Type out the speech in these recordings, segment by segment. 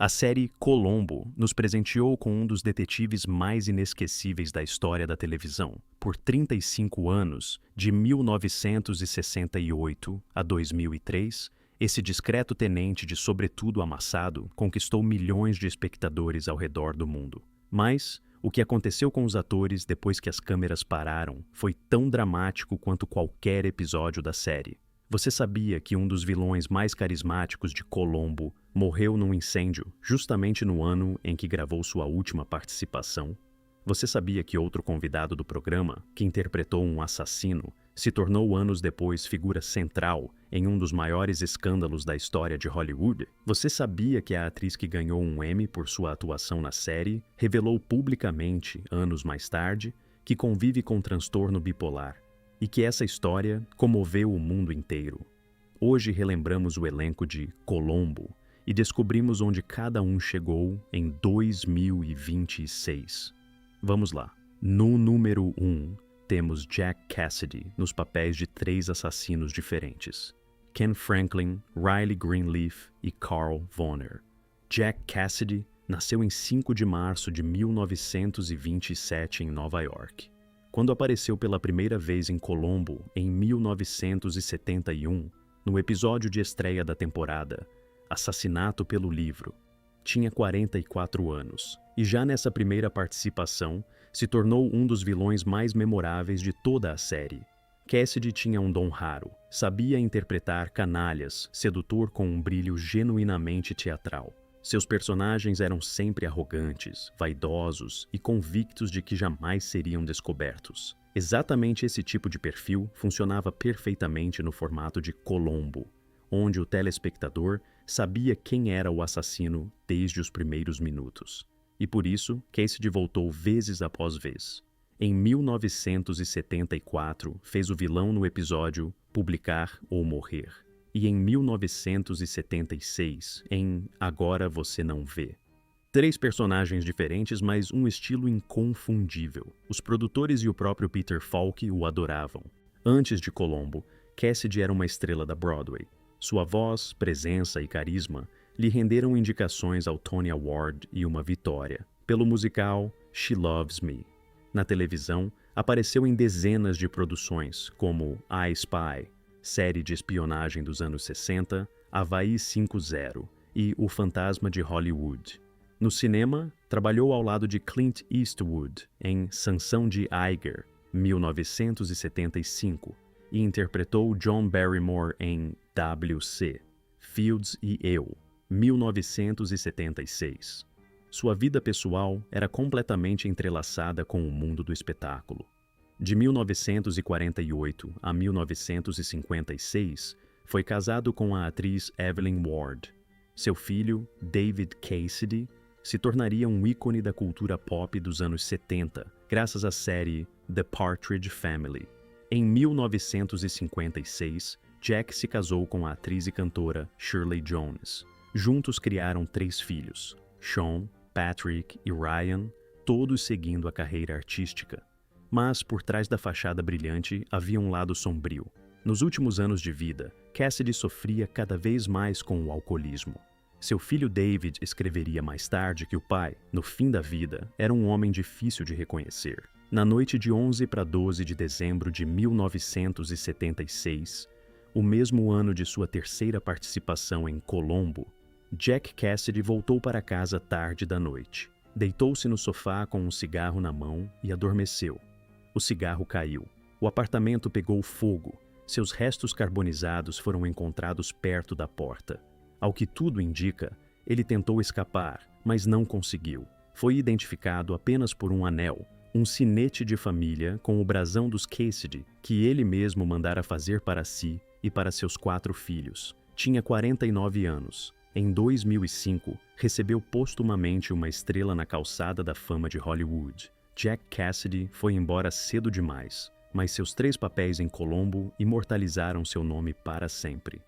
A série Colombo nos presenteou com um dos detetives mais inesquecíveis da história da televisão. Por 35 anos, de 1968 a 2003, esse discreto tenente de sobretudo amassado conquistou milhões de espectadores ao redor do mundo. Mas o que aconteceu com os atores depois que as câmeras pararam foi tão dramático quanto qualquer episódio da série. Você sabia que um dos vilões mais carismáticos de Colombo morreu num incêndio justamente no ano em que gravou sua última participação? Você sabia que outro convidado do programa, que interpretou um assassino, se tornou anos depois figura central em um dos maiores escândalos da história de Hollywood? Você sabia que a atriz que ganhou um Emmy por sua atuação na série revelou publicamente, anos mais tarde, que convive com transtorno bipolar e que essa história comoveu o mundo inteiro? Hoje relembramos o elenco de Colombo e descobrimos onde cada um chegou em 2026. Vamos lá. No número 1, temos Jack Cassidy nos papéis de 3 assassinos diferentes: Ken Franklin, Riley Greenleaf e Carl Vonner. Jack Cassidy nasceu em 5 de março de 1927 em Nova York. Quando apareceu pela primeira vez em Colombo, em 1971, no episódio de estreia da temporada, Assassinato pelo Livro, tinha 44 anos, e já nessa primeira participação, se tornou um dos vilões mais memoráveis de toda a série. Cassidy tinha um dom raro, sabia interpretar canalhas, sedutor com um brilho genuinamente teatral. Seus personagens eram sempre arrogantes, vaidosos e convictos de que jamais seriam descobertos. Exatamente esse tipo de perfil funcionava perfeitamente no formato de Colombo, onde o telespectador sabia quem era o assassino desde os primeiros minutos. E por isso, Cassidy voltou vezes após vez. Em 1974, fez o vilão no episódio Publicar ou Morrer. E em 1976, em Agora Você Não Vê. 3 personagens diferentes, mas um estilo inconfundível. Os produtores e o próprio Peter Falk o adoravam. Antes de Colombo, Cassidy era uma estrela da Broadway. Sua voz, presença e carisma lhe renderam indicações ao Tony Award e uma vitória pelo musical She Loves Me. Na televisão, apareceu em dezenas de produções, como I Spy, série de espionagem dos anos 60, Havaí 5-0 e O Fantasma de Hollywood. No cinema, trabalhou ao lado de Clint Eastwood em Sansão de Eiger, 1975, e interpretou John Barrymore em W.C., Fields e Eu, 1976. Sua vida pessoal era completamente entrelaçada com o mundo do espetáculo. De 1948 a 1956, foi casado com a atriz Evelyn Ward. Seu filho, David Cassidy, se tornaria um ícone da cultura pop dos anos 70, graças à série The Partridge Family. Em 1956, Jack se casou com a atriz e cantora Shirley Jones. Juntos criaram 3 filhos, Sean, Patrick e Ryan, todos seguindo a carreira artística. Mas por trás da fachada brilhante havia um lado sombrio. Nos últimos anos de vida, Cassidy sofria cada vez mais com o alcoolismo. Seu filho David escreveria mais tarde que o pai, no fim da vida, era um homem difícil de reconhecer. Na noite de 11 para 12 de dezembro de 1976, o mesmo ano de sua terceira participação em Colombo, Jack Cassidy voltou para casa tarde da noite. Deitou-se no sofá com um cigarro na mão e adormeceu. O cigarro caiu. O apartamento pegou fogo. Seus restos carbonizados foram encontrados perto da porta. Ao que tudo indica, ele tentou escapar, mas não conseguiu. Foi identificado apenas por um anel, um sinete de família com o brasão dos Cassidy, que ele mesmo mandara fazer para si e para seus 4 filhos. Tinha 49 anos. Em 2005, recebeu postumamente uma estrela na calçada da fama de Hollywood. Jack Cassidy foi embora cedo demais, mas seus 3 papéis em Colombo imortalizaram seu nome para sempre.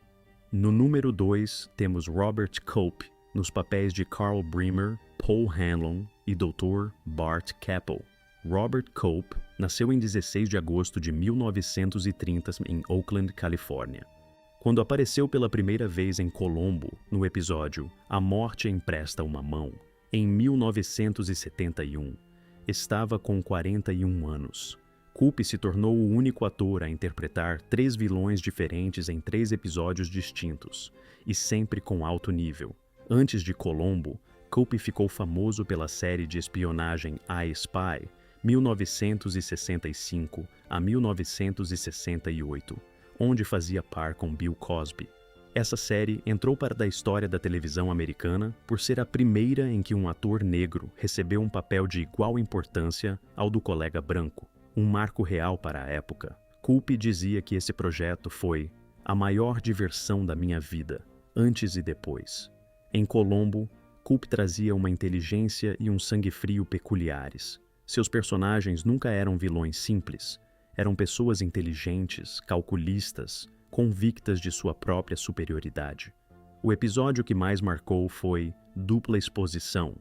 No número 2, temos Robert Cope, nos papéis de Carl Bremer, Paul Hanlon e Dr. Bart Capel. Robert Cope nasceu em 16 de agosto de 1930 em Oakland, Califórnia. Quando apareceu pela primeira vez em Colombo, no episódio A Morte Empresta uma Mão, em 1971, estava com 41 anos. Culp se tornou o único ator a interpretar 3 vilões diferentes em 3 episódios distintos, e sempre com alto nível. Antes de Colombo, Culp ficou famoso pela série de espionagem I Spy, 1965 a 1968, onde fazia par com Bill Cosby. Essa série entrou para a história da televisão americana por ser a primeira em que um ator negro recebeu um papel de igual importância ao do colega branco, um marco real para a época. Culp dizia que esse projeto foi a maior diversão da minha vida, antes e depois. Em Colombo, Culp trazia uma inteligência e um sangue frio peculiares. Seus personagens nunca eram vilões simples, eram pessoas inteligentes, calculistas, convictas de sua própria superioridade. O episódio que mais marcou foi Dupla Exposição,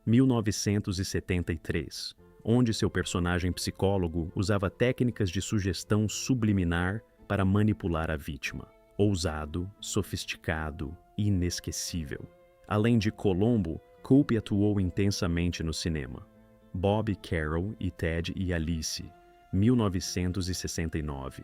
1973, onde seu personagem psicólogo usava técnicas de sugestão subliminar para manipular a vítima. Ousado, sofisticado e inesquecível. Além de Colombo, Culp atuou intensamente no cinema. Bob, Carol e Ted e Alice, 1969.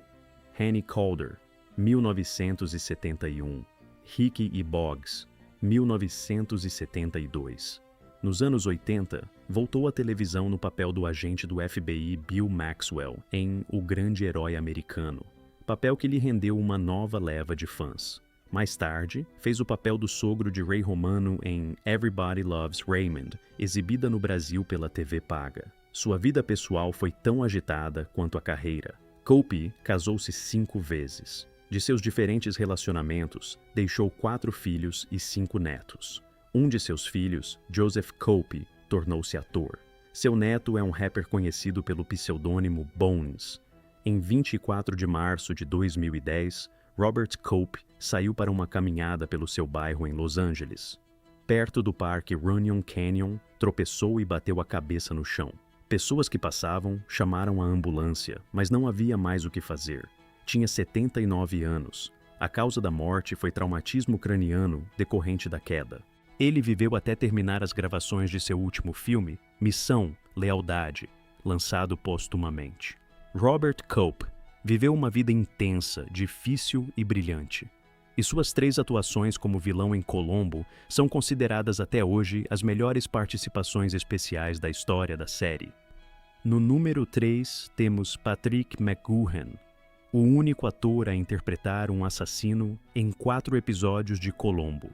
Annie Calder, 1971. Ricky e Boggs, 1972. Nos anos 80, voltou à televisão no papel do agente do FBI Bill Maxwell em O Grande Herói Americano, papel que lhe rendeu uma nova leva de fãs. Mais tarde, fez o papel do sogro de Ray Romano em Everybody Loves Raymond, exibida no Brasil pela TV paga. Sua vida pessoal foi tão agitada quanto a carreira. Culp casou-se 5 vezes. De seus diferentes relacionamentos, deixou 4 filhos e 5 netos. Um de seus filhos, Joseph Culp, tornou-se ator. Seu neto é um rapper conhecido pelo pseudônimo Bones. Em 24 de março de 2010, Robert Culp saiu para uma caminhada pelo seu bairro em Los Angeles. Perto do parque Runyon Canyon, tropeçou e bateu a cabeça no chão. Pessoas que passavam chamaram a ambulância, mas não havia mais o que fazer. Tinha 79 anos. A causa da morte foi traumatismo craniano decorrente da queda. Ele viveu até terminar as gravações de seu último filme, Missão Lealdade, lançado postumamente. Robert Culp viveu uma vida intensa, difícil e brilhante. E suas 3 atuações como vilão em Colombo são consideradas até hoje as melhores participações especiais da história da série. No número 3, temos Patrick McGoohan, o único ator a interpretar um assassino em 4 episódios de Colombo.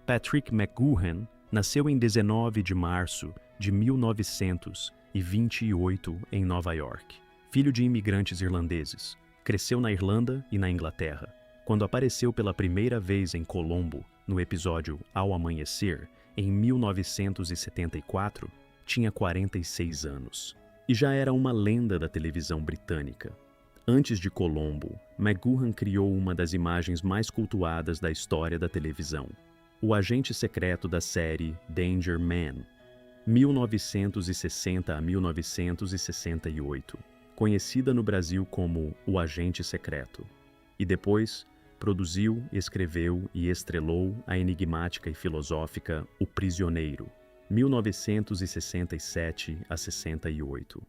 Patrick McGoohan nasceu em 19 de março de 1928 em Nova York. Filho de imigrantes irlandeses, cresceu na Irlanda e na Inglaterra. Quando apareceu pela primeira vez em Colombo, no episódio Ao Amanhecer, em 1974, tinha 46 anos. E já era uma lenda da televisão britânica. Antes de Colombo, McGoohan criou uma das imagens mais cultuadas da história da televisão. O agente secreto da série Danger Man, 1960 a 1968, conhecida no Brasil como O Agente Secreto. E depois, produziu, escreveu e estrelou a enigmática e filosófica O Prisioneiro, 1967 a 68.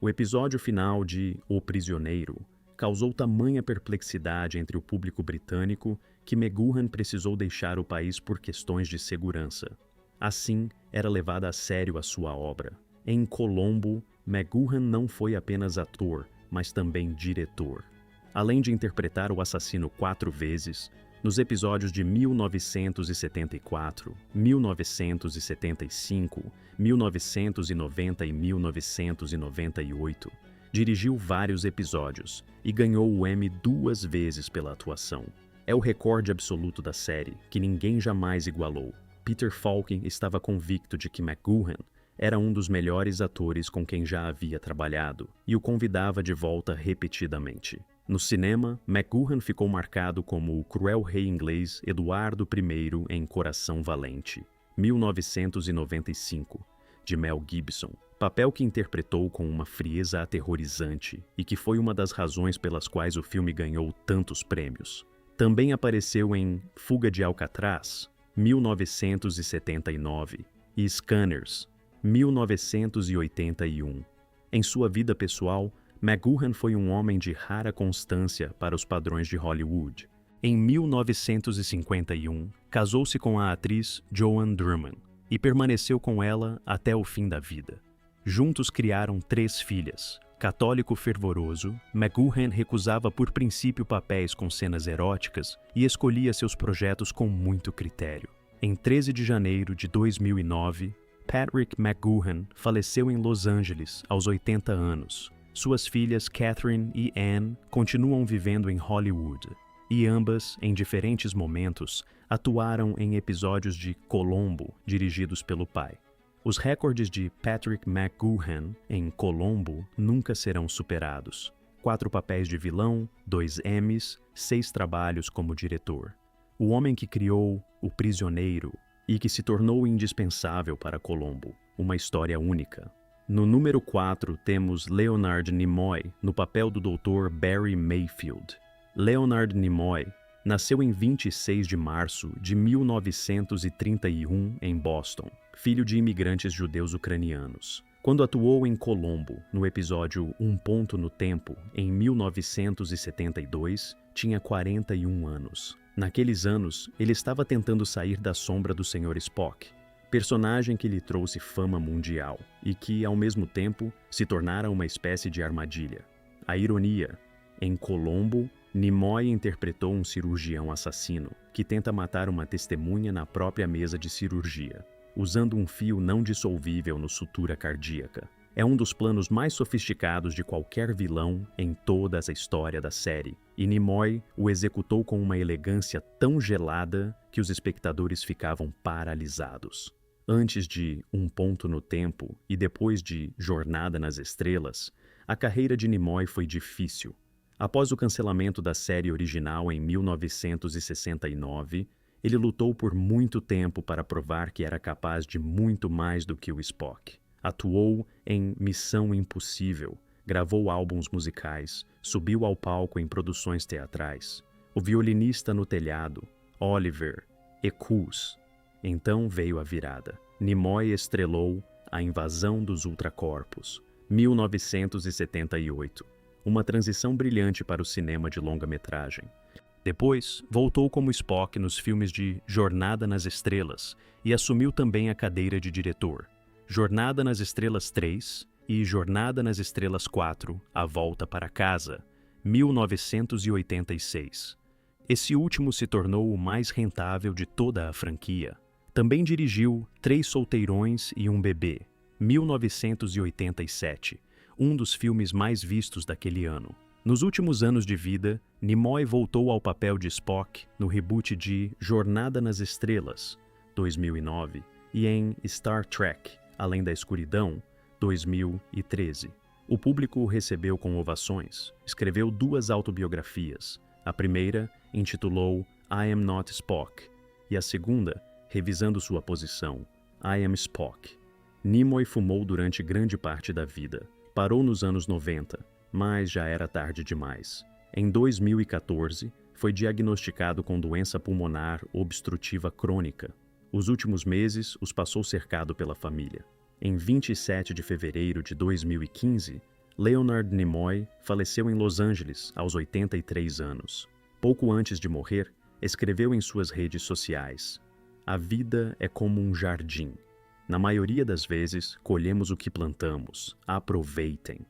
O episódio final de O Prisioneiro causou tamanha perplexidade entre o público britânico que McGoohan precisou deixar o país por questões de segurança. Assim, era levada a sério a sua obra. Em Colombo, McGoohan não foi apenas ator, mas também diretor. Além de interpretar o assassino 4 vezes, nos episódios de 1974, 1975, 1990 e 1998, dirigiu vários episódios e ganhou o Emmy 2 vezes pela atuação. É o recorde absoluto da série, que ninguém jamais igualou. Peter Falk estava convicto de que McGoohan era um dos melhores atores com quem já havia trabalhado e o convidava de volta repetidamente. No cinema, McGoohan ficou marcado como o cruel rei inglês Eduardo I em Coração Valente, 1995, de Mel Gibson, papel que interpretou com uma frieza aterrorizante e que foi uma das razões pelas quais o filme ganhou tantos prêmios. Também apareceu em Fuga de Alcatraz, 1979, e Scanners, 1981. Em sua vida pessoal, McGoohan foi um homem de rara constância para os padrões de Hollywood. Em 1951, casou-se com a atriz Joan Drummond e permaneceu com ela até o fim da vida. Juntos criaram 3 filhas. Católico fervoroso, McGoohan recusava por princípio papéis com cenas eróticas e escolhia seus projetos com muito critério. Em 13 de janeiro de 2009, Patrick McGoohan faleceu em Los Angeles aos 80 anos. Suas filhas Catherine e Anne continuam vivendo em Hollywood, e ambas, em diferentes momentos, atuaram em episódios de Columbo, dirigidos pelo pai. Os recordes de Patrick McGoohan em Columbo nunca serão superados. 4 papéis de vilão, 2 Emmys, 6 trabalhos como diretor. O homem que criou O Prisioneiro e que se tornou indispensável para Columbo, uma história única. No número 4 temos Leonard Nimoy no papel do Dr. Barry Mayfield. Leonard Nimoy nasceu em 26 de março de 1931 em Boston, filho de imigrantes judeus ucranianos. Quando atuou em Columbo, no episódio Um Ponto no Tempo, em 1972, tinha 41 anos. Naqueles anos, ele estava tentando sair da sombra do Sr. Spock, personagem que lhe trouxe fama mundial e que, ao mesmo tempo, se tornara uma espécie de armadilha. A ironia: em Columbo, Nimoy interpretou um cirurgião assassino que tenta matar uma testemunha na própria mesa de cirurgia, usando um fio não dissolvível no sutura cardíaca. É um dos planos mais sofisticados de qualquer vilão em toda a história da série, e Nimoy o executou com uma elegância tão gelada que os espectadores ficavam paralisados. Antes de Um Ponto no Tempo e depois de Jornada nas Estrelas, a carreira de Nimoy foi difícil. Após o cancelamento da série original em 1969, ele lutou por muito tempo para provar que era capaz de muito mais do que o Spock. Atuou em Missão Impossível, gravou álbuns musicais, subiu ao palco em produções teatrais. O Violinista no Telhado, Oliver, Ecus. Então veio a virada. Nimoy estrelou A Invasão dos Ultracorpos, 1978. Uma transição brilhante para o cinema de longa-metragem. Depois, voltou como Spock nos filmes de Jornada nas Estrelas e assumiu também a cadeira de diretor. Jornada nas Estrelas 3 e Jornada nas Estrelas 4, A Volta para Casa, 1986. Esse último se tornou o mais rentável de toda a franquia. Também dirigiu Três Solteirões e um Bebê, 1987, um dos filmes mais vistos daquele ano. Nos últimos anos de vida, Nimoy voltou ao papel de Spock no reboot de Jornada nas Estrelas, 2009, e em Star Trek, Além da Escuridão, 2013. O público o recebeu com ovações. Escreveu 2 autobiografias. A primeira intitulou I Am Not Spock, e a segunda, revisando sua posição, I Am Spock. Nimoy fumou durante grande parte da vida. Parou nos anos 90, mas já era tarde demais. Em 2014, foi diagnosticado com doença pulmonar obstrutiva crônica. Os últimos meses os passou cercado pela família. Em 27 de fevereiro de 2015, Leonard Nimoy faleceu em Los Angeles aos 83 anos. Pouco antes de morrer, escreveu em suas redes sociais: "A vida é como um jardim. Na maioria das vezes, colhemos o que plantamos. Aproveitem."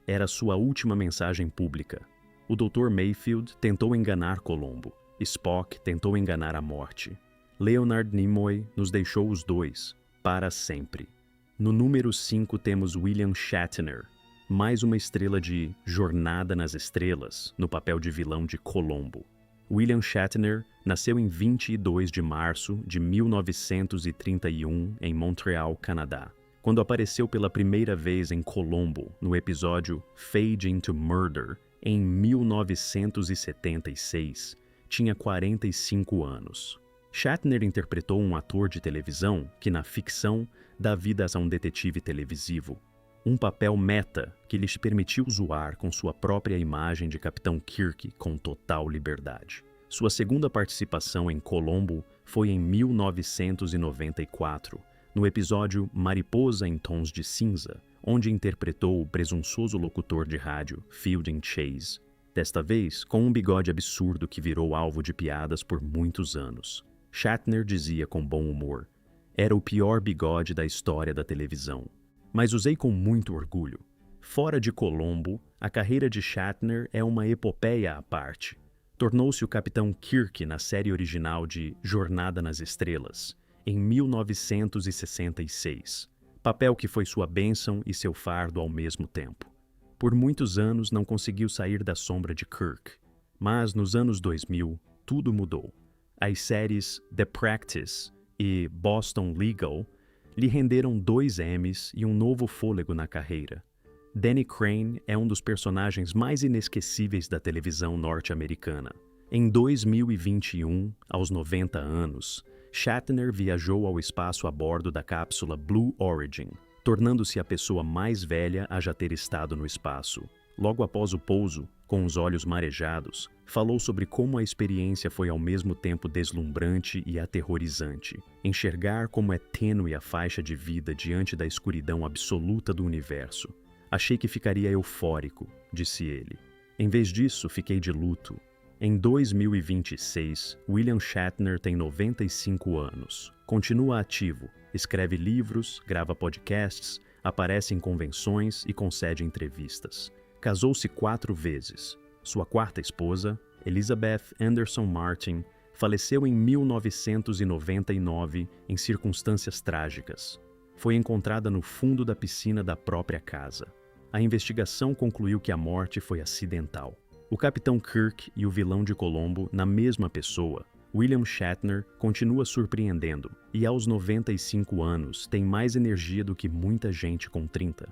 Era sua última mensagem pública. O Dr. Mayfield tentou enganar Columbo. Spock tentou enganar a morte. Leonard Nimoy nos deixou os dois, para sempre. No número 5 temos William Shatner, mais uma estrela de Jornada nas Estrelas, no papel de vilão de Columbo. William Shatner nasceu em 22 de março de 1931 em Montreal, Canadá. Quando apareceu pela primeira vez em Columbo, no episódio Fade into Murder, em 1976, tinha 45 anos. Shatner interpretou um ator de televisão que, na ficção, dá vida a um detetive televisivo. Um papel meta que lhes permitiu zoar com sua própria imagem de Capitão Kirk com total liberdade. Sua segunda participação em Colombo foi em 1994, no episódio Mariposa em Tons de Cinza, onde interpretou o presunçoso locutor de rádio Fielding Chase, desta vez com um bigode absurdo que virou alvo de piadas por muitos anos. Shatner dizia com bom humor: "Era o pior bigode da história da televisão, mas usei com muito orgulho. Fora de Colombo, a carreira de Shatner é uma epopeia à parte. Tornou-se o Capitão Kirk na série original de Jornada nas Estrelas, em 1966, papel que foi sua bênção e seu fardo ao mesmo tempo. Por muitos anos não conseguiu sair da sombra de Kirk, mas nos anos 2000 tudo mudou. As séries The Practice e Boston Legal lhe renderam 2 Emmys e um novo fôlego na carreira. Danny Crane é um dos personagens mais inesquecíveis da televisão norte-americana. Em 2021, aos 90 anos, Shatner viajou ao espaço a bordo da cápsula Blue Origin, tornando-se a pessoa mais velha a já ter estado no espaço. Logo após o pouso, com os olhos marejados, falou sobre como a experiência foi ao mesmo tempo deslumbrante e aterrorizante. Enxergar como é tênue a faixa de vida diante da escuridão absoluta do universo. Achei que ficaria eufórico, disse ele. Em vez disso, fiquei de luto. Em 2026, William Shatner tem 95 anos. Continua ativo, escreve livros, grava podcasts, aparece em convenções e concede entrevistas. Casou-se 4 vezes. Sua quarta esposa, Elizabeth Anderson Martin, faleceu em 1999 em circunstâncias trágicas. Foi encontrada no fundo da piscina da própria casa. A investigação concluiu que a morte foi acidental. O Capitão Kirk e o vilão de Colombo na mesma pessoa, William Shatner, continua surpreendendo e aos 95 anos tem mais energia do que muita gente com 30.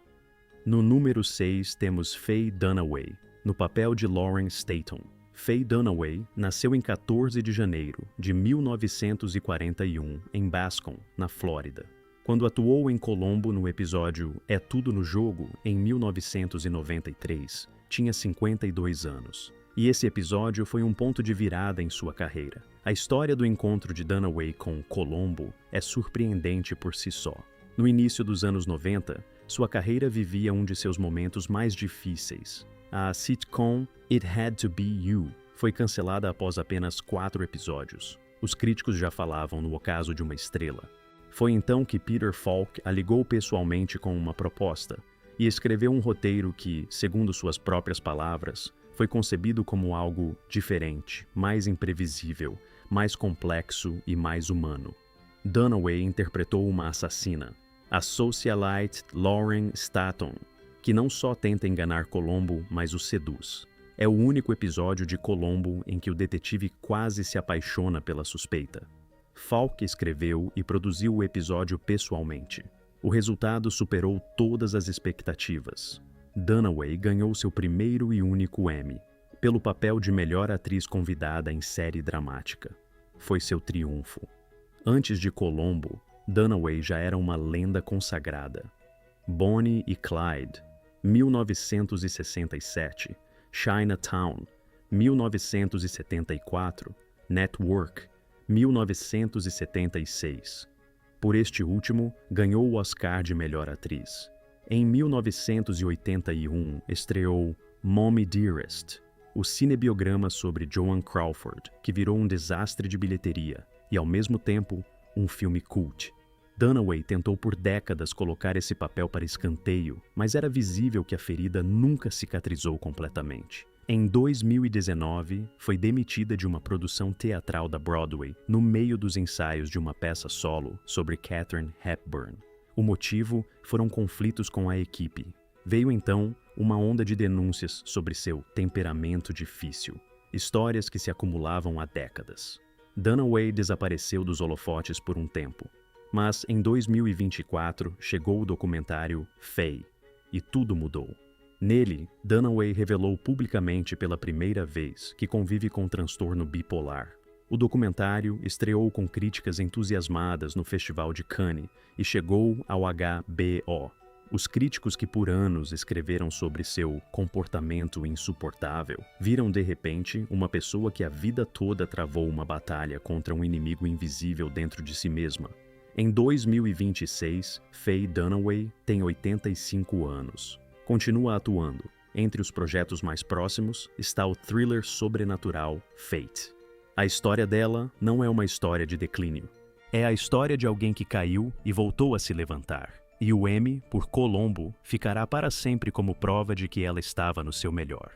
No número 6 temos Faye Dunaway, no papel de Lauren Staton. Faye Dunaway nasceu em 14 de janeiro de 1941 em Bascom, na Flórida. Quando atuou em Colombo no episódio É Tudo no Jogo, em 1993, tinha 52 anos. E esse episódio foi um ponto de virada em sua carreira. A história do encontro de Dunaway com Colombo é surpreendente por si só. No início dos anos 90, sua carreira vivia um de seus momentos mais difíceis. A sitcom It Had to Be You foi cancelada após apenas 4 episódios. Os críticos já falavam no ocaso de uma estrela. Foi então que Peter Falk a ligou pessoalmente com uma proposta e escreveu um roteiro que, segundo suas próprias palavras, foi concebido como algo diferente, mais imprevisível, mais complexo e mais humano. Dunaway interpretou uma assassina, a socialite Lauren Staton, que não só tenta enganar Colombo, mas o seduz. É o único episódio de Colombo em que o detetive quase se apaixona pela suspeita. Falk escreveu e produziu o episódio pessoalmente. O resultado superou todas as expectativas. Dunaway ganhou seu primeiro e único Emmy, pelo papel de melhor atriz convidada em série dramática. Foi seu triunfo. Antes de Colombo, Dunaway já era uma lenda consagrada. Bonnie e Clyde, 1967, Chinatown, 1974, Network, 1976. Por este último, ganhou o Oscar de melhor atriz. Em 1981, estreou Mommy Dearest, o cinebiograma sobre Joan Crawford, que virou um desastre de bilheteria e, ao mesmo tempo, um filme cult. Dunaway tentou por décadas colocar esse papel para escanteio, mas era visível que a ferida nunca cicatrizou completamente. Em 2019, foi demitida de uma produção teatral da Broadway no meio dos ensaios de uma peça solo sobre Katharine Hepburn. O motivo foram conflitos com a equipe. Veio então uma onda de denúncias sobre seu temperamento difícil, histórias que se acumulavam há décadas. Dunaway desapareceu dos holofotes por um tempo, mas em 2024 chegou o documentário Faye, e tudo mudou. Nele, Dunaway revelou publicamente pela primeira vez que convive com transtorno bipolar. O documentário estreou com críticas entusiasmadas no Festival de Cannes e chegou ao HBO. Os críticos que por anos escreveram sobre seu comportamento insuportável viram de repente uma pessoa que a vida toda travou uma batalha contra um inimigo invisível dentro de si mesma. Em 2026, Faye Dunaway tem 85 anos. Continua atuando. Entre os projetos mais próximos está o thriller sobrenatural Fate. A história dela não é uma história de declínio. É a história de alguém que caiu e voltou a se levantar. E o M, por Colombo, ficará para sempre como prova de que ela estava no seu melhor.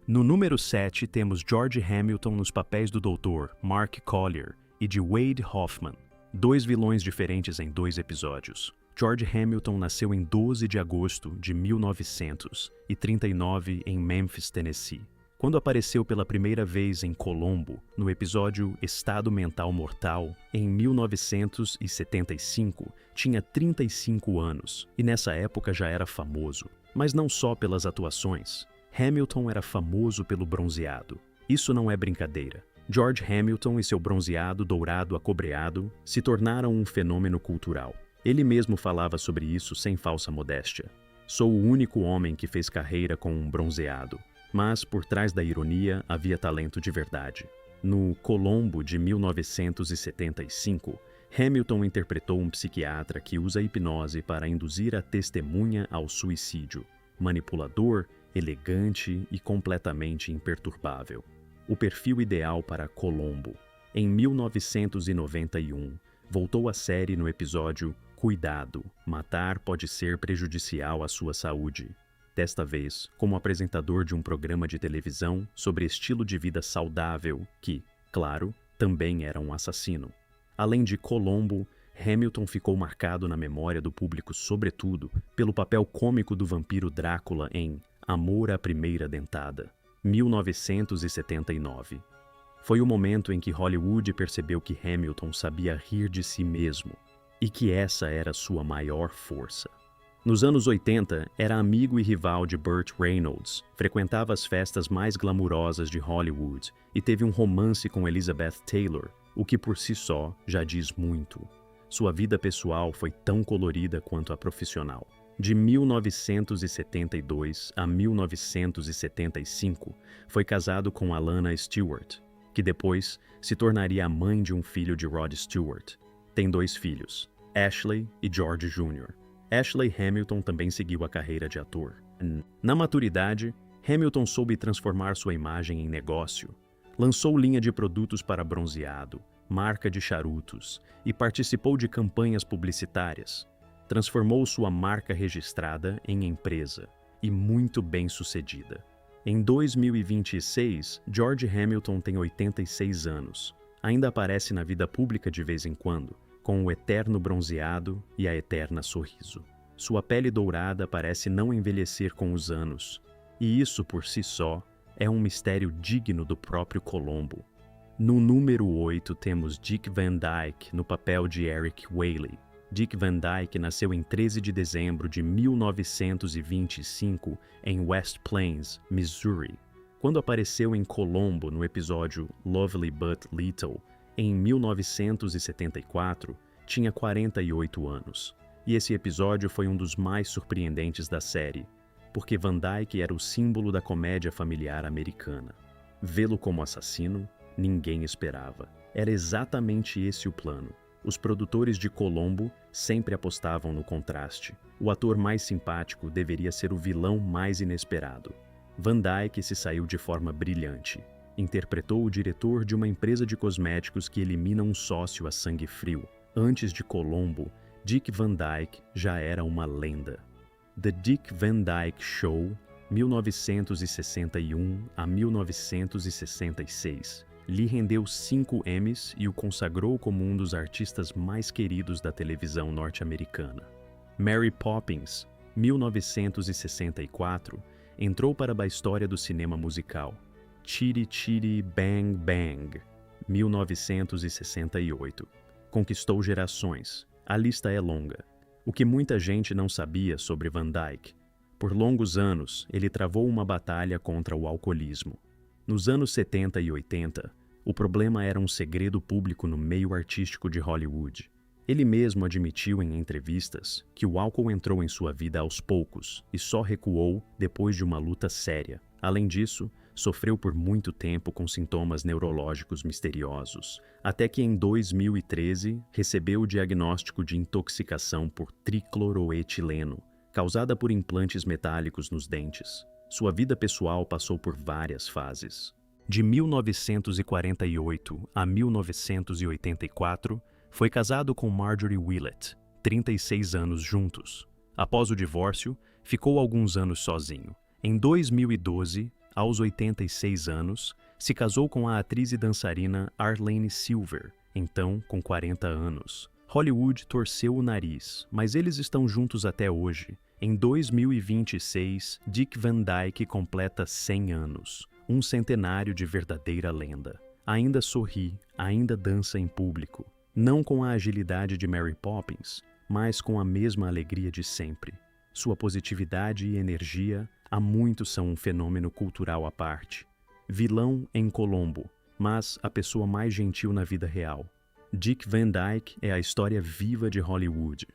No número 7 temos George Hamilton nos papéis do Dr. Mark Collier e de Wade Hoffman, dois vilões diferentes em 2 episódios. George Hamilton nasceu em 12 de agosto de 1939 em Memphis, Tennessee. Quando apareceu pela primeira vez em Colombo, no episódio Estado Mental Mortal, em 1975, tinha 35 anos e nessa época já era famoso. Mas não só pelas atuações. Hamilton era famoso pelo bronzeado. Isso não é brincadeira. George Hamilton e seu bronzeado dourado acobreado se tornaram um fenômeno cultural. Ele mesmo falava sobre isso sem falsa modéstia. Sou o único homem que fez carreira com um bronzeado. Mas, por trás da ironia, havia talento de verdade. No Colombo de 1975, Hamilton interpretou um psiquiatra que usa hipnose para induzir a testemunha ao suicídio. Manipulador, elegante e completamente imperturbável. O perfil ideal para Colombo. Em 1991, voltou à série no episódio Cuidado, matar pode ser prejudicial à sua saúde. Desta vez, como apresentador de um programa de televisão sobre estilo de vida saudável que, claro, também era um assassino. Além de Colombo, Hamilton ficou marcado na memória do público sobretudo pelo papel cômico do vampiro Drácula em Amor à Primeira Dentada, 1979. Foi o momento em que Hollywood percebeu que Hamilton sabia rir de si mesmo e que essa era sua maior força. Nos anos 80, era amigo e rival de Burt Reynolds, frequentava as festas mais glamourosas de Hollywood e teve um romance com Elizabeth Taylor, o que por si só já diz muito. Sua vida pessoal foi tão colorida quanto a profissional. De 1972 a 1975, foi casado com Alana Stewart, que depois se tornaria a mãe de um filho de Rod Stewart. Tem 2 filhos, Ashley e George Jr. Ashley Hamilton também seguiu a carreira de ator. Na maturidade, Hamilton soube transformar sua imagem em negócio. Lançou linha de produtos para bronzeado, marca de charutos e participou de campanhas publicitárias. Transformou sua marca registrada em empresa e muito bem-sucedida. Em 2026, George Hamilton tem 86 anos. Ainda aparece na vida pública de vez em quando, com o eterno bronzeado e a eterna sorriso. Sua pele dourada parece não envelhecer com os anos, e isso por si só é um mistério digno do próprio Colombo. No número 8 temos Dick Van Dyke no papel de Eric Whaley. Dick Van Dyke nasceu em 13 de dezembro de 1925 em West Plains, Missouri. Quando apareceu em Colombo no episódio Lovely But Little, em 1974, tinha 48 anos. E esse episódio foi um dos mais surpreendentes da série, porque Van Dyke era o símbolo da comédia familiar americana. Vê-lo como assassino, ninguém esperava. Era exatamente esse o plano. Os produtores de Colombo sempre apostavam no contraste. O ator mais simpático deveria ser o vilão mais inesperado. Van Dyke se saiu de forma brilhante. Interpretou o diretor de uma empresa de cosméticos que elimina um sócio a sangue frio. Antes de Colombo, Dick Van Dyke já era uma lenda. The Dick Van Dyke Show, 1961 a 1966, lhe rendeu 5 Emmys e o consagrou como um dos artistas mais queridos da televisão norte-americana. Mary Poppins, 1964, entrou para a história do cinema musical. Chitty Chitty Bang Bang, 1968. Conquistou gerações. A lista é longa. O que muita gente não sabia sobre Van Dyke. Por longos anos, ele travou uma batalha contra o alcoolismo. Nos anos 70 e 80, o problema era um segredo público no meio artístico de Hollywood. Ele mesmo admitiu em entrevistas que o álcool entrou em sua vida aos poucos e só recuou depois de uma luta séria. Além disso, sofreu por muito tempo com sintomas neurológicos misteriosos, até que em 2013 recebeu o diagnóstico de intoxicação por tricloroetileno, causada por implantes metálicos nos dentes. Sua vida pessoal passou por várias fases. De 1948 a 1984, foi casado com Marjorie Willett, 36 anos juntos. Após o divórcio, ficou alguns anos sozinho. Em 2012, aos 86 anos, se casou com a atriz e dançarina Arlene Silver, então com 40 anos. Hollywood torceu o nariz, mas eles estão juntos até hoje. Em 2026, Dick Van Dyke completa 100 anos, um centenário de verdadeira lenda. Ainda sorri, ainda dança em público, não com a agilidade de Mary Poppins, mas com a mesma alegria de sempre. Sua positividade e energia há muito são um fenômeno cultural à parte. Vilão em Colombo, mas a pessoa mais gentil na vida real. Dick Van Dyke é a história viva de Hollywood.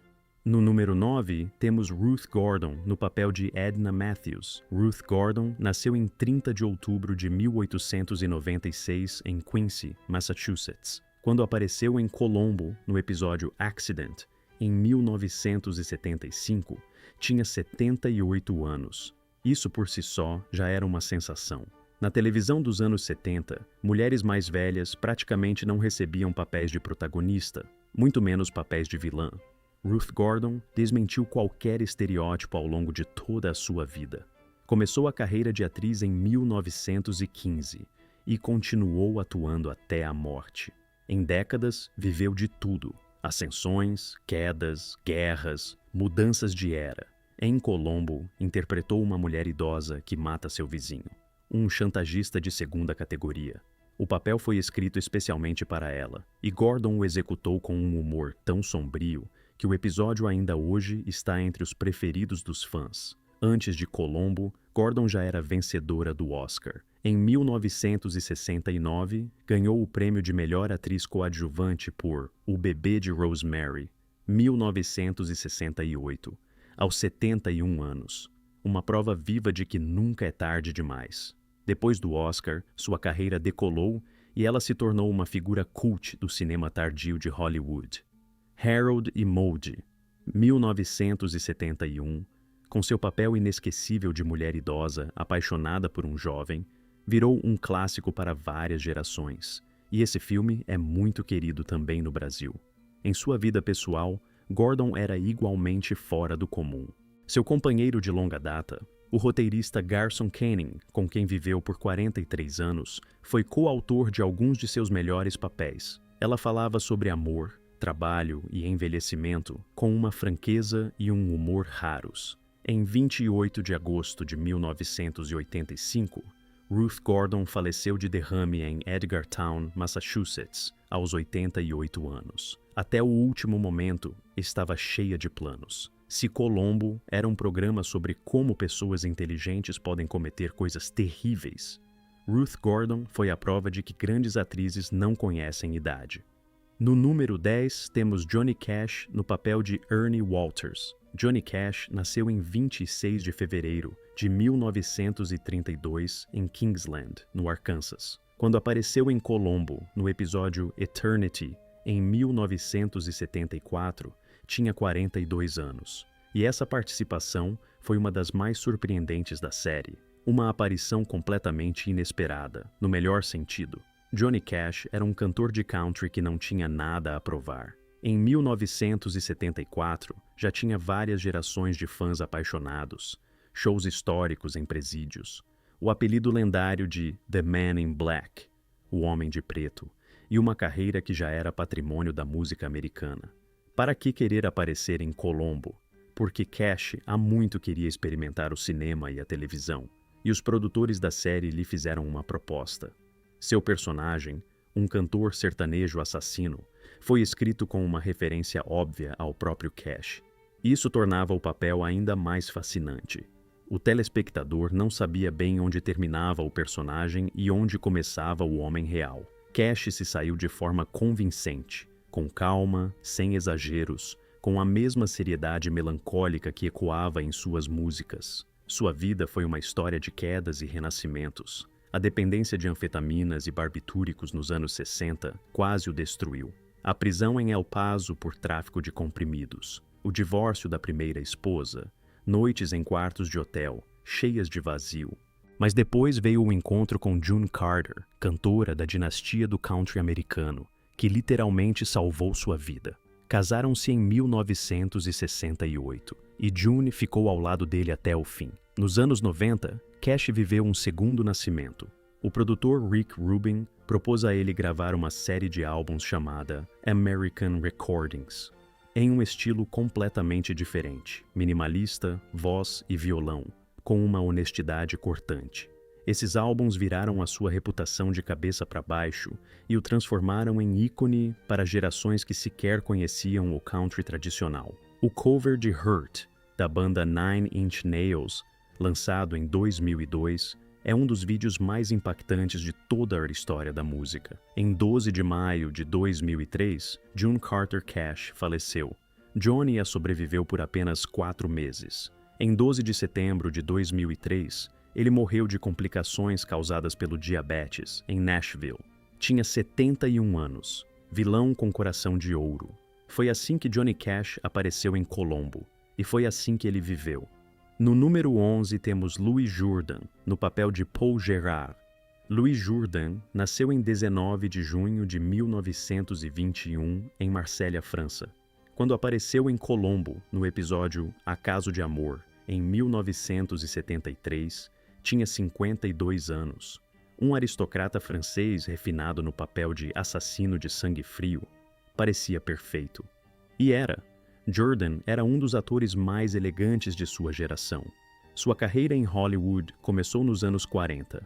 No número 9, temos Ruth Gordon, no papel de Edna Matthews. Ruth Gordon nasceu em 30 de outubro de 1896 em Quincy, Massachusetts. Quando apareceu em Colombo, no episódio Accident, em 1975, tinha 78 anos. Isso por si só já era uma sensação. Na televisão dos anos 70, mulheres mais velhas praticamente não recebiam papéis de protagonista, muito menos papéis de vilã. Ruth Gordon desmentiu qualquer estereótipo ao longo de toda a sua vida. Começou a carreira de atriz em 1915 e continuou atuando até a morte. Em décadas, viveu de tudo: ascensões, quedas, guerras, mudanças de era. Em Colombo, interpretou uma mulher idosa que mata seu vizinho, um chantagista de segunda categoria. O papel foi escrito especialmente para ela, e Gordon o executou com um humor tão sombrio que o episódio ainda hoje está entre os preferidos dos fãs. Antes de Colombo, Gordon já era vencedora do Oscar. Em 1969, ganhou o prêmio de melhor atriz coadjuvante por O Bebê de Rosemary, 1968, aos 71 anos. Uma prova viva de que nunca é tarde demais. Depois do Oscar, sua carreira decolou e ela se tornou uma figura cult do cinema tardio de Hollywood. Harold e Maude, 1971, com seu papel inesquecível de mulher idosa apaixonada por um jovem, virou um clássico para várias gerações, e esse filme é muito querido também no Brasil. Em sua vida pessoal, Gordon era igualmente fora do comum. Seu companheiro de longa data, o roteirista Garson Kanin, com quem viveu por 43 anos, foi coautor de alguns de seus melhores papéis. Ela falava sobre amor, trabalho e envelhecimento com uma franqueza e um humor raros. Em 28 de agosto de 1985, Ruth Gordon faleceu de derrame em Edgartown, Massachusetts, aos 88 anos. Até o último momento, estava cheia de planos. Se Colombo era um programa sobre como pessoas inteligentes podem cometer coisas terríveis, Ruth Gordon foi a prova de que grandes atrizes não conhecem idade. No número 10, temos Johnny Cash no papel de Ernie Walters. Johnny Cash nasceu em 26 de fevereiro de 1932 em Kingsland, no Arkansas. Quando apareceu em Colombo, no episódio Eternity, em 1974, tinha 42 anos. E essa participação foi uma das mais surpreendentes da série. Uma aparição completamente inesperada, no melhor sentido. Johnny Cash era um cantor de country que não tinha nada a provar. Em 1974, já tinha várias gerações de fãs apaixonados, shows históricos em presídios, o apelido lendário de The Man in Black, o Homem de Preto, e uma carreira que já era patrimônio da música americana. Para que querer aparecer em Colombo? Porque Cash há muito queria experimentar o cinema e a televisão, e os produtores da série lhe fizeram uma proposta. Seu personagem, um cantor sertanejo assassino, foi escrito com uma referência óbvia ao próprio Cash. Isso tornava o papel ainda mais fascinante. O telespectador não sabia bem onde terminava o personagem e onde começava o homem real. Cash se saiu de forma convincente, com calma, sem exageros, com a mesma seriedade melancólica que ecoava em suas músicas. Sua vida foi uma história de quedas e renascimentos. A dependência de anfetaminas e barbitúricos nos anos 60 quase o destruiu. A prisão em El Paso por tráfico de comprimidos, o divórcio da primeira esposa, noites em quartos de hotel, cheias de vazio. Mas depois veio o encontro com June Carter, cantora da dinastia do country americano, que literalmente salvou sua vida. Casaram-se em 1968 e June ficou ao lado dele até o fim. Nos anos 90, Cash viveu um segundo nascimento. O produtor Rick Rubin propôs a ele gravar uma série de álbuns chamada American Recordings, em um estilo completamente diferente, minimalista, voz e violão, com uma honestidade cortante. Esses álbuns viraram a sua reputação de cabeça para baixo e o transformaram em ícone para gerações que sequer conheciam o country tradicional. O cover de Hurt, da banda Nine Inch Nails, lançado em 2002, é um dos vídeos mais impactantes de toda a história da música. Em 12 de maio de 2003, June Carter Cash faleceu. Johnny a sobreviveu por apenas 4 meses. Em 12 de setembro de 2003, ele morreu de complicações causadas pelo diabetes, em Nashville. Tinha 71 anos, vilão com coração de ouro. Foi assim que Johnny Cash apareceu em Colombo, e foi assim que ele viveu. No número 11 temos Louis Jourdan, no papel de Paul Gérard. Louis Jourdan nasceu em 19 de junho de 1921 em Marsella, França. Quando apareceu em Colombo, no episódio Acaso de Amor, em 1973, tinha 52 anos. Um aristocrata francês refinado no papel de assassino de sangue frio. Parecia perfeito. E era. Jourdan era um dos atores mais elegantes de sua geração. Sua carreira em Hollywood começou nos anos 40.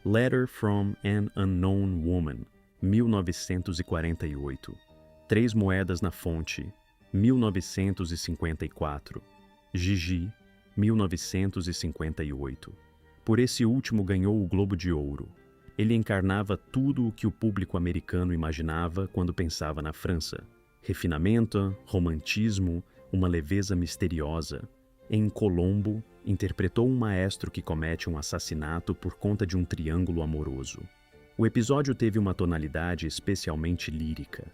Letter from an Unknown Woman, 1948. 3 Moedas na Fonte, 1954. Gigi, 1958. Por esse último ganhou o Globo de Ouro. Ele encarnava tudo o que o público americano imaginava quando pensava na França. Refinamento, romantismo, uma leveza misteriosa. Em Colombo, interpretou um maestro que comete um assassinato por conta de um triângulo amoroso. O episódio teve uma tonalidade especialmente lírica,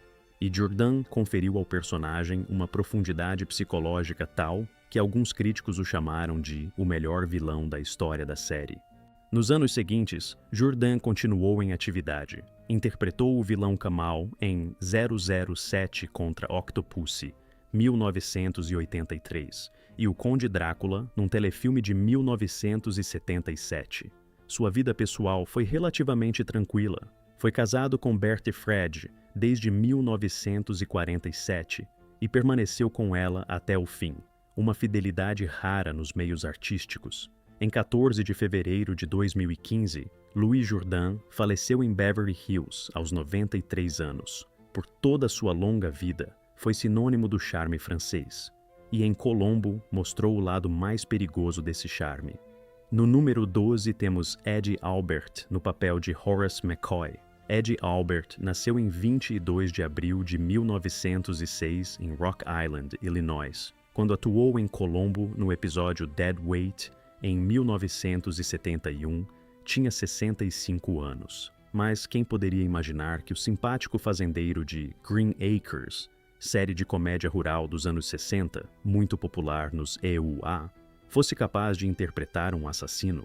e Jourdan conferiu ao personagem uma profundidade psicológica tal que alguns críticos o chamaram de o melhor vilão da história da série. Nos anos seguintes, Jourdan continuou em atividade. Interpretou o vilão Kamal em 007 contra Octopussy, 1983, e o Conde Drácula num telefilme de 1977. Sua vida pessoal foi relativamente tranquila. Foi casado com Bertie Fred desde 1947 e permaneceu com ela até o fim, uma fidelidade rara nos meios artísticos. Em 14 de fevereiro de 2015, Louis Jourdan faleceu em Beverly Hills aos 93 anos. Por toda sua longa vida, foi sinônimo do charme francês, e em Colombo mostrou o lado mais perigoso desse charme. No número 12 temos Eddie Albert no papel de Horace McCoy. Eddie Albert nasceu em 22 de abril de 1906 em Rock Island, Illinois, quando atuou em Colombo no episódio Dead Weight em 1971, tinha 65 anos. Mas quem poderia imaginar que o simpático fazendeiro de Green Acres, série de comédia rural dos anos 60, muito popular nos EUA, fosse capaz de interpretar um assassino?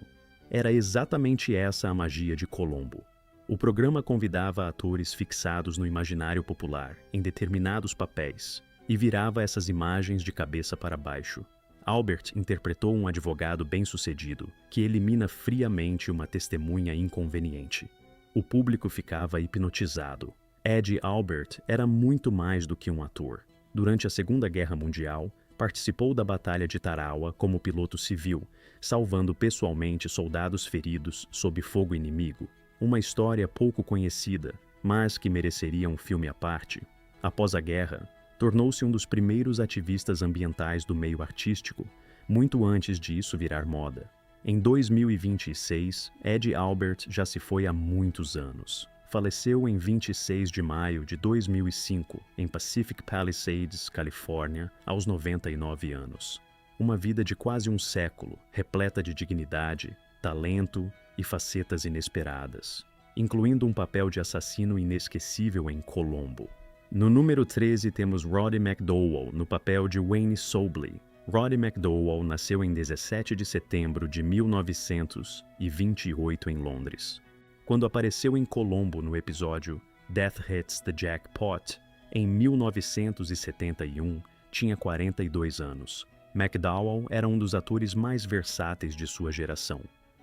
Era exatamente essa a magia de Colombo. O programa convidava atores fixados no imaginário popular, em determinados papéis, e virava essas imagens de cabeça para baixo. Albert interpretou um advogado bem-sucedido, que elimina friamente uma testemunha inconveniente. O público ficava hipnotizado. Eddie Albert era muito mais do que um ator. Durante a Segunda Guerra Mundial, participou da Batalha de Tarawa como piloto civil, salvando pessoalmente soldados feridos sob fogo inimigo. Uma história pouco conhecida, mas que mereceria um filme à parte. Após a guerra, tornou-se um dos primeiros ativistas ambientais do meio artístico, muito antes de isso virar moda. Em 2026, Eddie Albert já se foi há muitos anos. faleceu em 26 de maio de 2005 em Pacific Palisades, Califórnia, aos 99 anos. Uma vida de quase um século, repleta de dignidade, talento e facetas inesperadas, incluindo um papel de assassino inesquecível em Colombo. No número 13 temos Roddy McDowall no papel de Wayne Sobley. Roddy McDowall nasceu em 17 de setembro de 1928 em Londres. Quando apareceu em Colombo no episódio Death Hits the Jackpot, em 1971, tinha 42 anos. McDowall era um dos atores mais versáteis de sua geração.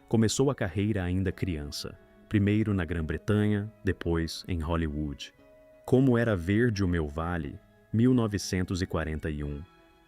Começou a carreira ainda criança, primeiro na Grã-Bretanha, depois em Hollywood. Como Era Verde o Meu Vale, 1941.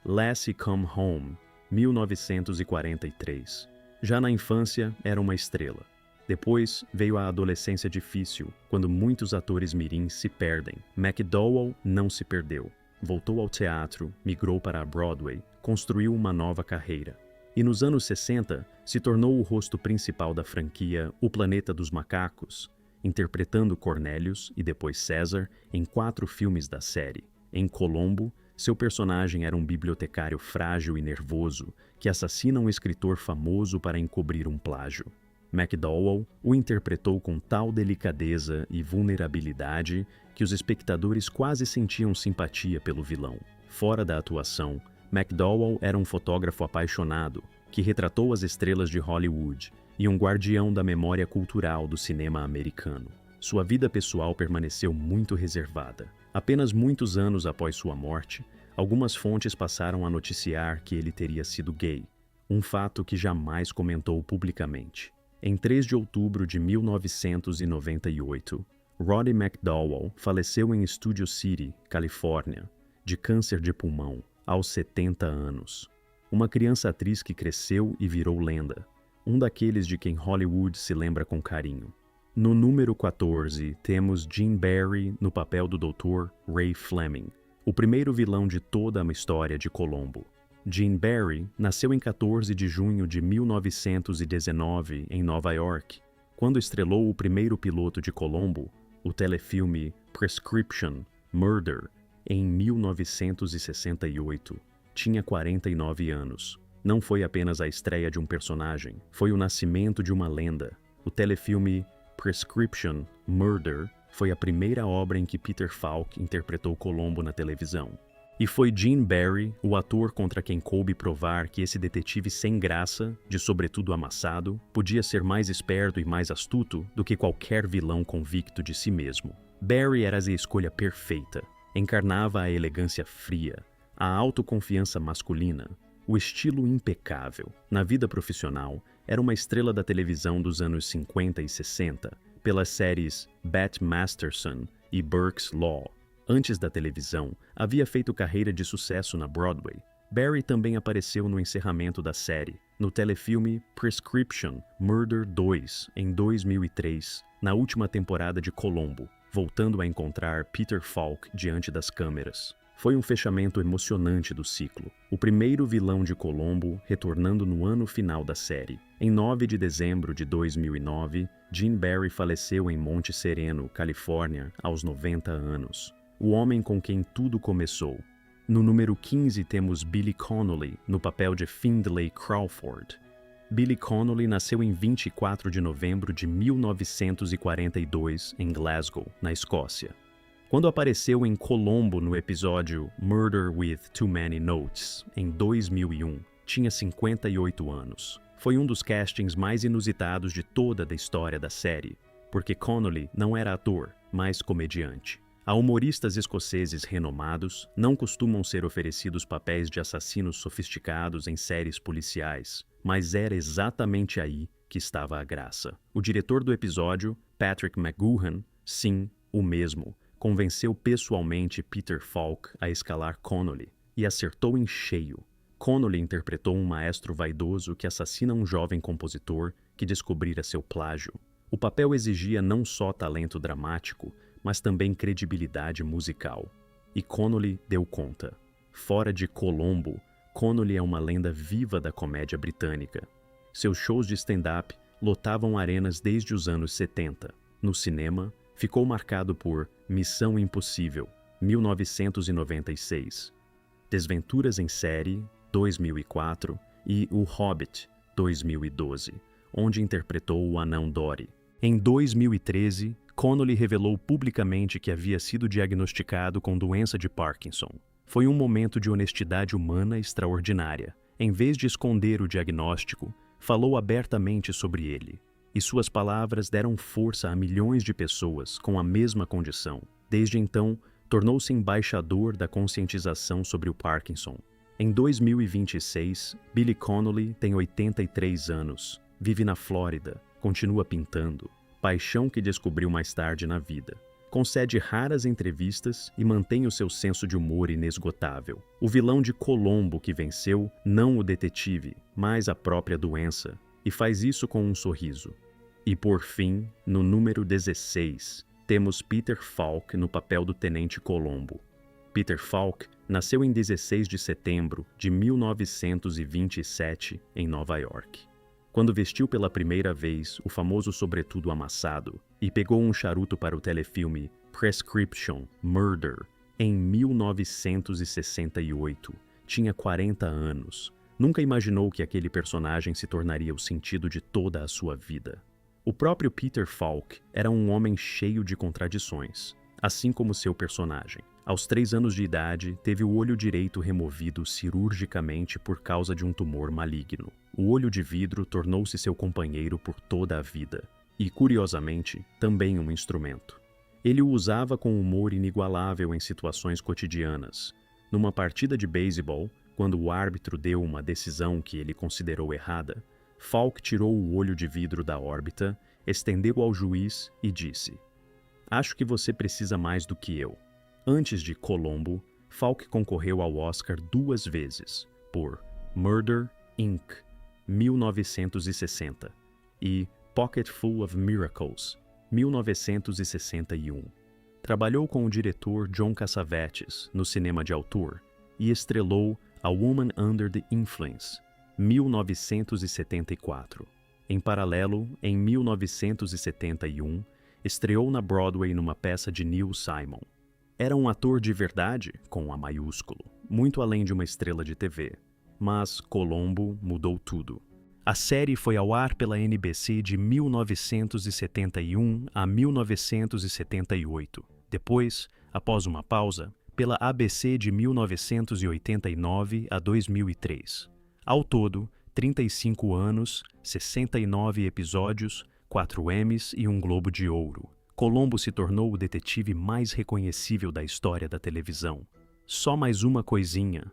Lassie Come Home, 1943. Já na infância, era uma estrela. Depois veio a adolescência difícil, quando muitos atores mirins se perdem. McDowall não se perdeu. Voltou ao teatro, migrou para a Broadway, construiu uma nova carreira. E nos anos 60, se tornou o rosto principal da franquia O Planeta dos Macacos, interpretando Cornelius e depois César em 4 filmes da série. Em Colombo, seu personagem era um bibliotecário frágil e nervoso que assassina um escritor famoso para encobrir um plágio. McDowall o interpretou com tal delicadeza e vulnerabilidade que os espectadores quase sentiam simpatia pelo vilão. Fora da atuação, McDowall era um fotógrafo apaixonado que retratou as estrelas de Hollywood e um guardião da memória cultural do cinema americano. Sua vida pessoal permaneceu muito reservada. Apenas muitos anos após sua morte, algumas fontes passaram a noticiar que ele teria sido gay, um fato que jamais comentou publicamente. Em 3 de outubro de 1998, Roddy McDowall faleceu em Studio City, Califórnia, de câncer de pulmão, aos 70 anos. Uma criança atriz que cresceu e virou lenda, um daqueles de quem Hollywood se lembra com carinho. No número 14, temos Gene Barry no papel do Dr. Ray Fleming, o primeiro vilão de toda a história de Colombo. Gene Barry nasceu em 14 de junho de 1919 em Nova York, quando estrelou o primeiro piloto de Colombo, o telefilme Prescription Murder, em 1968. Tinha 49 anos. Não foi apenas a estreia de um personagem, foi o nascimento de uma lenda. O telefilme Prescription Murder foi a primeira obra em que Peter Falk interpretou Colombo na televisão. E foi Gene Barry, o ator contra quem coube provar que esse detetive sem graça, de sobretudo amassado, podia ser mais esperto e mais astuto do que qualquer vilão convicto de si mesmo. Barry era a escolha perfeita. Encarnava a elegância fria, a autoconfiança masculina, o estilo impecável. Na vida profissional, era uma estrela da televisão dos anos 50 e 60, pelas séries Bat Masterson e Burke's Law. Antes da televisão, havia feito carreira de sucesso na Broadway. Barry também apareceu no encerramento da série, no telefilme Prescription Murder 2, em 2003, na última temporada de Colombo, voltando a encontrar Peter Falk diante das câmeras. Foi um fechamento emocionante do ciclo, o primeiro vilão de Colombo retornando no ano final da série. Em 9 de dezembro de 2009, Gene Barry faleceu em Monte Sereno, Califórnia, aos 90 anos. O homem com quem tudo começou. No número 15 temos Billy Connolly, no papel de Findlay Crawford. Billy Connolly nasceu em 24 de novembro de 1942, em Glasgow, na Escócia. Quando apareceu em Colombo no episódio Murder with Too Many Notes, em 2001, tinha 58 anos. Foi um dos castings mais inusitados de toda a história da série, porque Connolly não era ator, mas comediante. A humoristas escoceses renomados não costumam ser oferecidos papéis de assassinos sofisticados em séries policiais, mas era exatamente aí que estava a graça. O diretor do episódio, Patrick McGoohan, sim, o mesmo, convenceu pessoalmente Peter Falk a escalar Connolly, e acertou em cheio. Connolly interpretou um maestro vaidoso que assassina um jovem compositor que descobrira seu plágio. O papel exigia não só talento dramático, mas também credibilidade musical. E Connolly deu conta. Fora de Colombo, Connolly é uma lenda viva da comédia britânica. Seus shows de stand-up lotavam arenas desde os anos 70. No cinema, ficou marcado por Missão Impossível, 1996, Desventuras em Série, 2004 e O Hobbit, 2012, onde interpretou o anão Dory. Em 2013, Connolly revelou publicamente que havia sido diagnosticado com doença de Parkinson. Foi um momento de honestidade humana extraordinária. Em vez de esconder o diagnóstico, falou abertamente sobre ele. E suas palavras deram força a milhões de pessoas com a mesma condição. Desde então, tornou-se embaixador da conscientização sobre o Parkinson. Em 2026, Billy Connolly tem 83 anos, vive na Flórida, continua pintando, paixão que descobriu mais tarde na vida. Concede raras entrevistas e mantém o seu senso de humor inesgotável. O vilão de Columbo que venceu, não o detetive, mas a própria doença, e faz isso com um sorriso. E por fim, no número 16, temos Peter Falk no papel do Tenente Colombo. Peter Falk nasceu em 16 de setembro de 1927 em Nova York. Quando vestiu pela primeira vez o famoso sobretudo amassado e pegou um charuto para o telefilme Prescription Murder em 1968, tinha 40 anos. Nunca imaginou que aquele personagem se tornaria o sentido de toda a sua vida. O próprio Peter Falk era um homem cheio de contradições, assim como seu personagem. Aos 3 anos de idade, teve o olho direito removido cirurgicamente por causa de um tumor maligno. O olho de vidro tornou-se seu companheiro por toda a vida, e, curiosamente, também um instrumento. Ele o usava com humor inigualável em situações cotidianas. Numa partida de beisebol, quando o árbitro deu uma decisão que ele considerou errada, Falk tirou o olho de vidro da órbita, estendeu ao juiz e disse: "Acho que você precisa mais do que eu." Antes de Columbo, Falk concorreu ao Oscar 2 vezes, por Murder, Inc., 1960, e Pocketful of Miracles, 1961. Trabalhou com o diretor John Cassavetes no cinema de autor e estrelou A Woman Under the Influence, 1974. Em paralelo, em 1971, estreou na Broadway numa peça de Neil Simon. Era um ator de verdade, com A maiúsculo, muito além de uma estrela de TV. Mas Columbo mudou tudo. A série foi ao ar pela NBC de 1971 a 1978. Depois, após uma pausa, pela ABC de 1989 a 2003. Ao todo, 35 anos, 69 episódios, 4 Emmys e um Globo de Ouro. Columbo se tornou o detetive mais reconhecível da história da televisão. Só mais uma coisinha.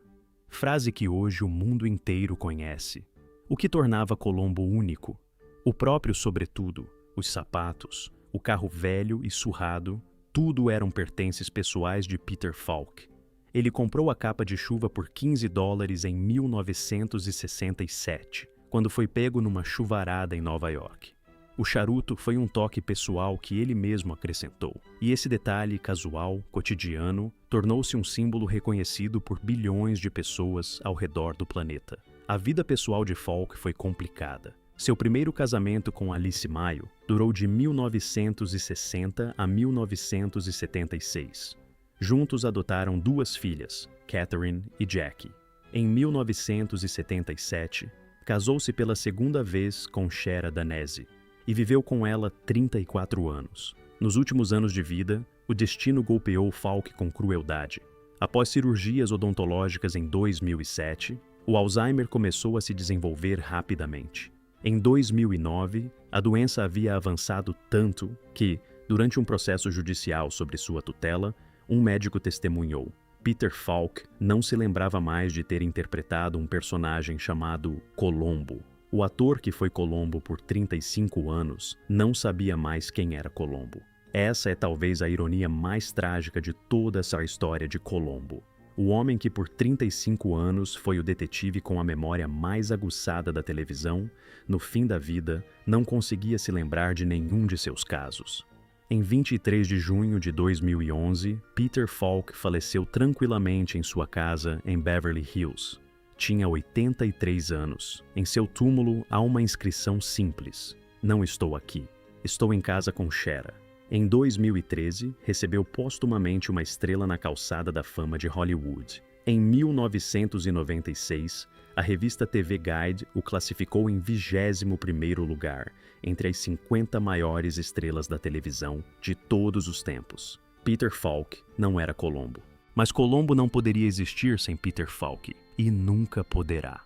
Frase que hoje o mundo inteiro conhece. O que tornava Columbo único? O próprio sobretudo, os sapatos, o carro velho e surrado, tudo eram pertences pessoais de Peter Falk. Ele comprou a capa de chuva por $15 em 1967, quando foi pego numa chuvarada em Nova York. O charuto foi um toque pessoal que ele mesmo acrescentou, e esse detalhe casual, cotidiano, tornou-se um símbolo reconhecido por bilhões de pessoas ao redor do planeta. A vida pessoal de Falk foi complicada. Seu primeiro casamento com Alice Mayo durou de 1960 a 1976. Juntos adotaram 2 filhas, Catherine e Jackie. Em 1977, casou-se pela segunda vez com Shera Danese e viveu com ela 34 anos. Nos últimos anos de vida, o destino golpeou Falk com crueldade. Após cirurgias odontológicas em 2007, o Alzheimer começou a se desenvolver rapidamente. Em 2009, a doença havia avançado tanto que, durante um processo judicial sobre sua tutela, um médico testemunhou. Peter Falk não se lembrava mais de ter interpretado um personagem chamado Columbo. O ator que foi Columbo por 35 anos não sabia mais quem era Columbo. Essa é talvez a ironia mais trágica de toda essa história de Columbo. O homem que por 35 anos foi o detetive com a memória mais aguçada da televisão, no fim da vida, não conseguia se lembrar de nenhum de seus casos. Em 23 de junho de 2011, Peter Falk faleceu tranquilamente em sua casa em Beverly Hills. Tinha 83 anos. Em seu túmulo há uma inscrição simples: "Não estou aqui. Estou em casa com Shera." Em 2013, recebeu póstumamente uma estrela na calçada da fama de Hollywood. Em 1996, a revista TV Guide o classificou em 21º lugar entre as 50 maiores estrelas da televisão de todos os tempos. Peter Falk não era Columbo. Mas Columbo não poderia existir sem Peter Falk, e nunca poderá.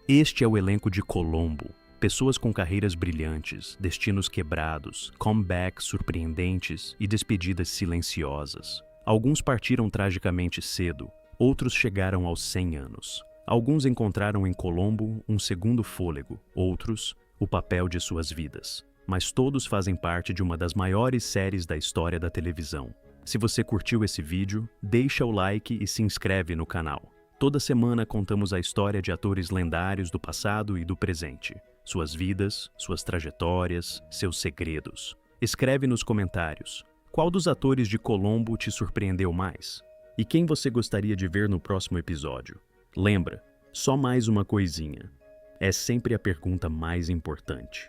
Este é o elenco de Columbo. Pessoas com carreiras brilhantes, destinos quebrados, comebacks surpreendentes e despedidas silenciosas. Alguns partiram tragicamente cedo, outros chegaram aos 100 anos. Alguns encontraram em Columbo um segundo fôlego, outros, o papel de suas vidas. Mas todos fazem parte de uma das maiores séries da história da televisão. Se você curtiu esse vídeo, deixa o like e se inscreve no canal. Toda semana contamos a história de atores lendários do passado e do presente. Suas vidas, suas trajetórias, seus segredos. Escreve nos comentários. Qual dos atores de Columbo te surpreendeu mais? E quem você gostaria de ver no próximo episódio? Lembra, só mais uma coisinha. É sempre a pergunta mais importante.